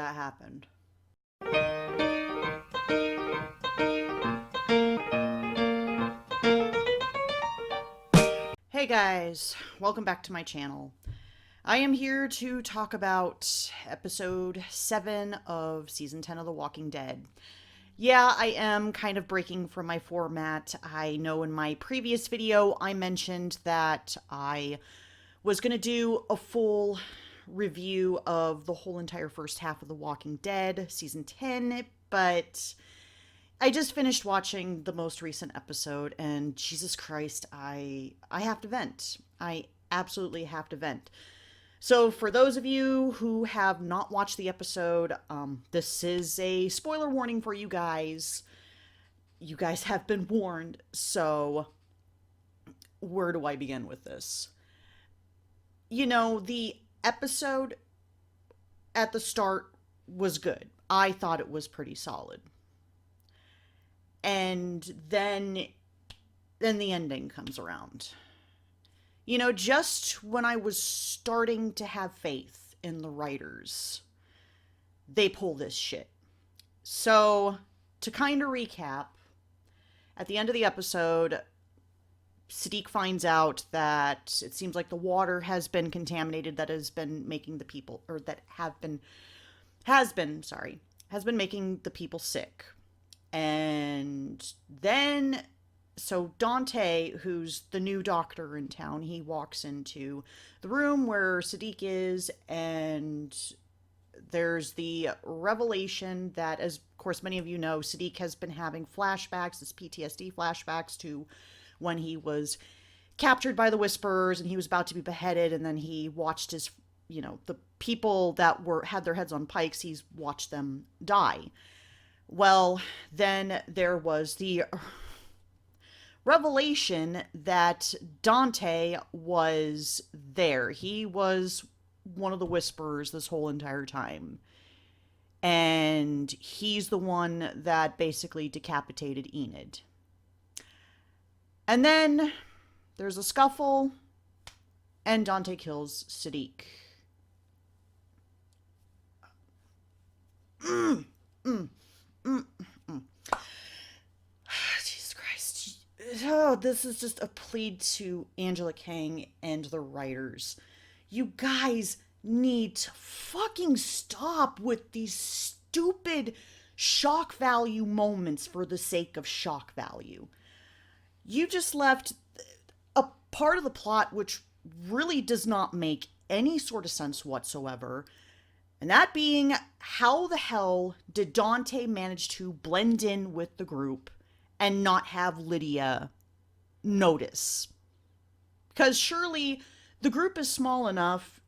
that happened. Hey guys, welcome back to my channel. I am here to talk about episode 7 of season 10 of The Walking Dead. Yeah, I am kind of breaking from my format. I know in my previous video I mentioned that I was going to do a full review of the whole entire first half of The Walking Dead season 10, but I just finished watching the most recent episode, and Jesus Christ, I have to vent. I absolutely have to vent. So for those of you who have not watched the episode, this is a spoiler warning for you guys. You guys have been warned, so where do I begin with this? You know, the episode at the start was good. I thought it was pretty solid. And then the ending comes around. You know, just when I was starting to have faith in the writers, they pull this shit. So, to kind of recap, at the end of the episode, Sadiq finds out that it seems like the water has been contaminated that has been making the people, or that has been making the people sick. And then, so Dante, who's the new doctor in town, he walks into the room where Sadiq is, and there's the revelation that, as of course many of you know, Sadiq has been having flashbacks, this PTSD flashbacks to when he was captured by the Whisperers and he was about to be beheaded, and then he watched his, the people that had their heads on pikes, he's watched them die. Well, then there was the revelation that Dante was there. He was one of the Whisperers this whole entire time. And he's the one that basically decapitated Enid. And then there's a scuffle, and Dante kills Sadiq. Jesus Christ. Oh, this is just a plea to Angela Kang and the writers. You guys need to fucking stop with these stupid shock value moments for the sake of shock value. You just left a part of the plot which really does not make any sort of sense whatsoever. And that being, how the hell did Dante manage to blend in with the group and not have Lydia notice? Because surely the group is small enough.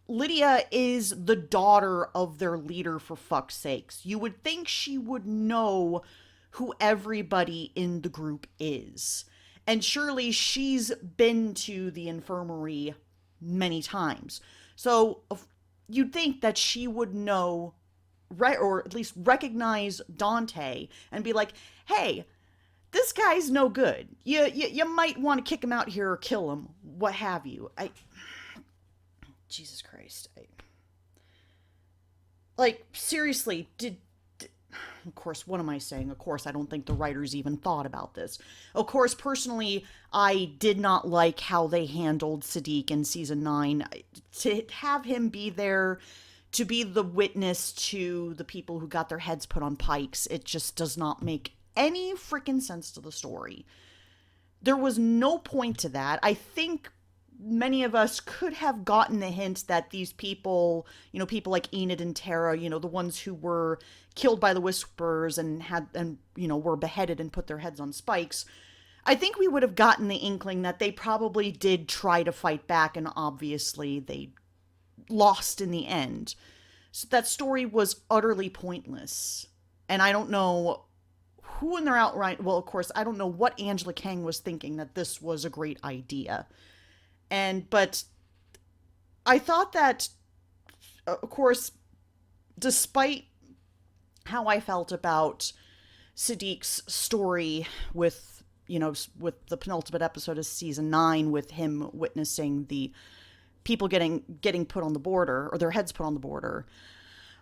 Lydia is the daughter of their leader, for fuck's sakes. You would think she would know who everybody in the group is. And surely she's been to the infirmary many times. So you'd think that she would know, right, or at least recognize Dante and be like, hey, this guy's no good. You might want to kick him out here or kill him, what have you. Jesus Christ. Seriously, of course, what am I saying? Of course, I don't think the writers even thought about this. Of course, personally, I did not like how they handled Sadiq in season 9. To have him be there, to be the witness to the people who got their heads put on pikes, it just does not make any freaking sense to the story. There was no point to that. I think many of us could have gotten the hint that these people, people like Enid and Tara, the ones who were killed by the Whisperers and were beheaded and put their heads on spikes. I think we would have gotten the inkling that they probably did try to fight back, and obviously they lost in the end. So that story was utterly pointless. And I don't know who in their outright, well, of course, I don't know what Angela Kang was thinking that this was a great idea. But I thought that, of course, despite how I felt about Sadiq's story with the penultimate episode of season 9, with him witnessing the people getting put on the border, or their heads put on the border,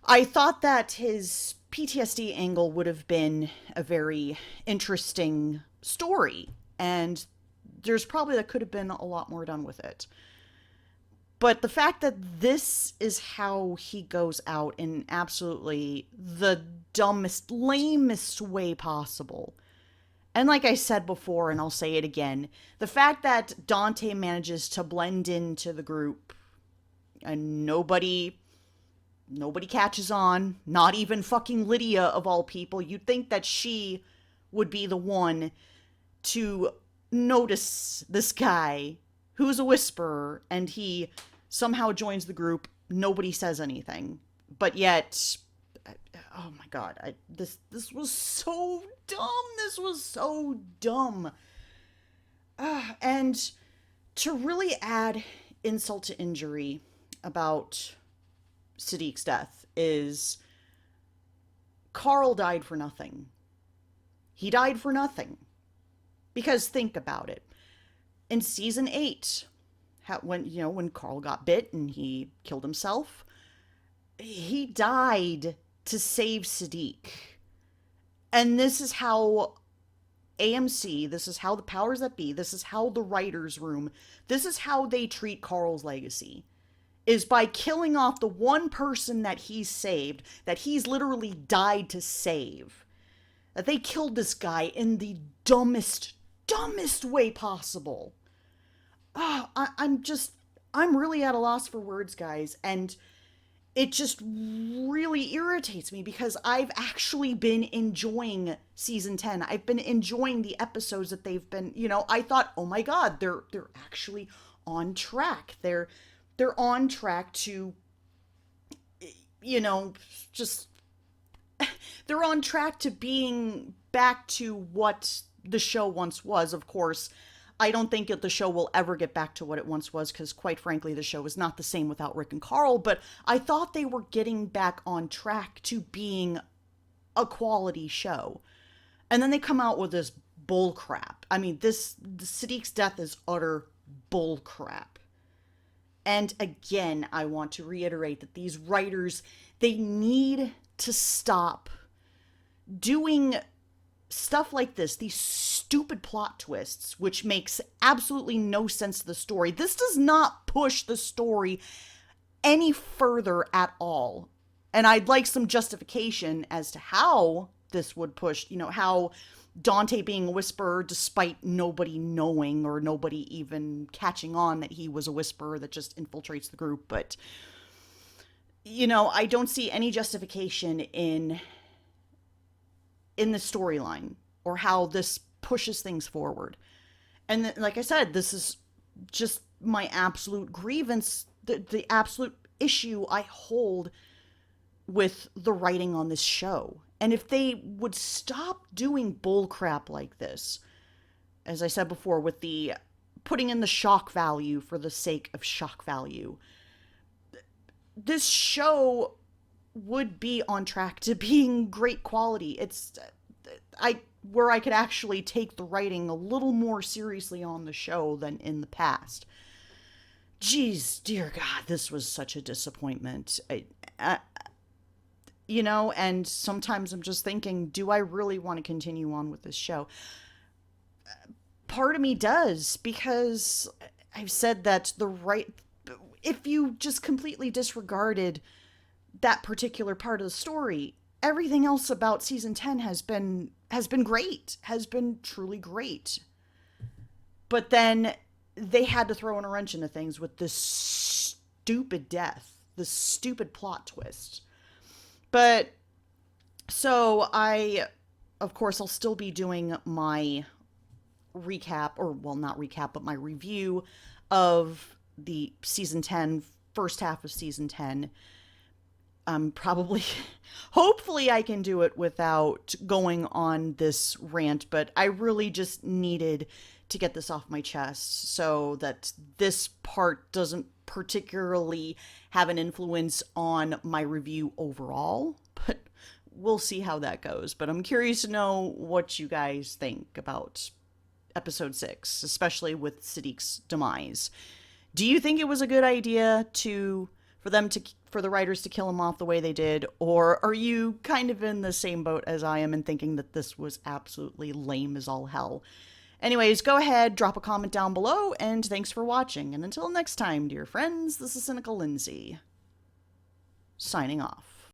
I thought that his PTSD angle would have been a very interesting story, and there's probably that could have been a lot more done with it. But the fact that this is how he goes out in absolutely the dumbest, lamest way possible. And like I said before, and I'll say it again, the fact that Dante manages to blend into the group and nobody catches on, not even fucking Lydia of all people. You'd think that she would be the one to notice this guy who's a whisperer, and he somehow joins the group. Nobody says anything, but yet, oh my god, this was so dumb. This was so dumb. And to really add insult to injury about Sadiq's death is Carl died for nothing. He died for nothing. Because think about it. In season 8, when Carl got bit and he killed himself, he died to save Sadiq. And this is how AMC, this is how the powers that be, this is how the writers' room, this is how they treat Carl's legacy. Is by killing off the one person that he's saved, that he's literally died to save. That they killed this guy in the dumbest way possible. I'm really at a loss for words, guys, and it just really irritates me because I've actually been enjoying season 10. I've been enjoying the episodes that they've been, I thought, oh my god, they're actually on track. They're on track to, just, they're on track to being back to what the show once was. Of course, I don't think that the show will ever get back to what it once was, because quite frankly, the show is not the same without Rick and Carl, but I thought they were getting back on track to being a quality show. And then they come out with this bull crap. I mean, the Sadiq's death is utter bull crap. And again, I want to reiterate that these writers, they need to stop doing stuff like this, these stupid plot twists, which makes absolutely no sense to the story. This does not push the story any further at all. And I'd like some justification as to how this would push, how Dante being a whisperer despite nobody knowing or nobody even catching on that he was a whisperer that just infiltrates the group. But, I don't see any justification in the storyline or how this pushes things forward. And like I said, this is just my absolute grievance, the absolute issue I hold with the writing on this show. And if they would stop doing bullcrap like this, as I said before, with the putting in the shock value for the sake of shock value, this show would be on track to being great quality. It's where I could actually take the writing a little more seriously on the show than in the past. Jeez, dear God, this was such a disappointment. And sometimes I'm just thinking, do I really want to continue on with this show? Part of me does, because I've said that if you just completely disregarded that particular part of the story, everything else about season 10 has been great, has been truly great. But then they had to throw in a wrench into things with this stupid death, this stupid plot twist. But so of course, I'll still be doing my recap, or well, not recap, but my review of the season 10, first half of season 10. Probably, hopefully I can do it without going on this rant, but I really just needed to get this off my chest so that this part doesn't particularly have an influence on my review overall, but we'll see how that goes. But I'm curious to know what you guys think about episode 6, especially with Sadiq's demise. Do you think it was a good idea to for the writers to kill him off the way they did, or are you kind of in the same boat as I am and thinking that this was absolutely lame as all hell? Anyways, go ahead, drop a comment down below, and thanks for watching. And until next time, dear friends, this is Cynical Lindsay, signing off.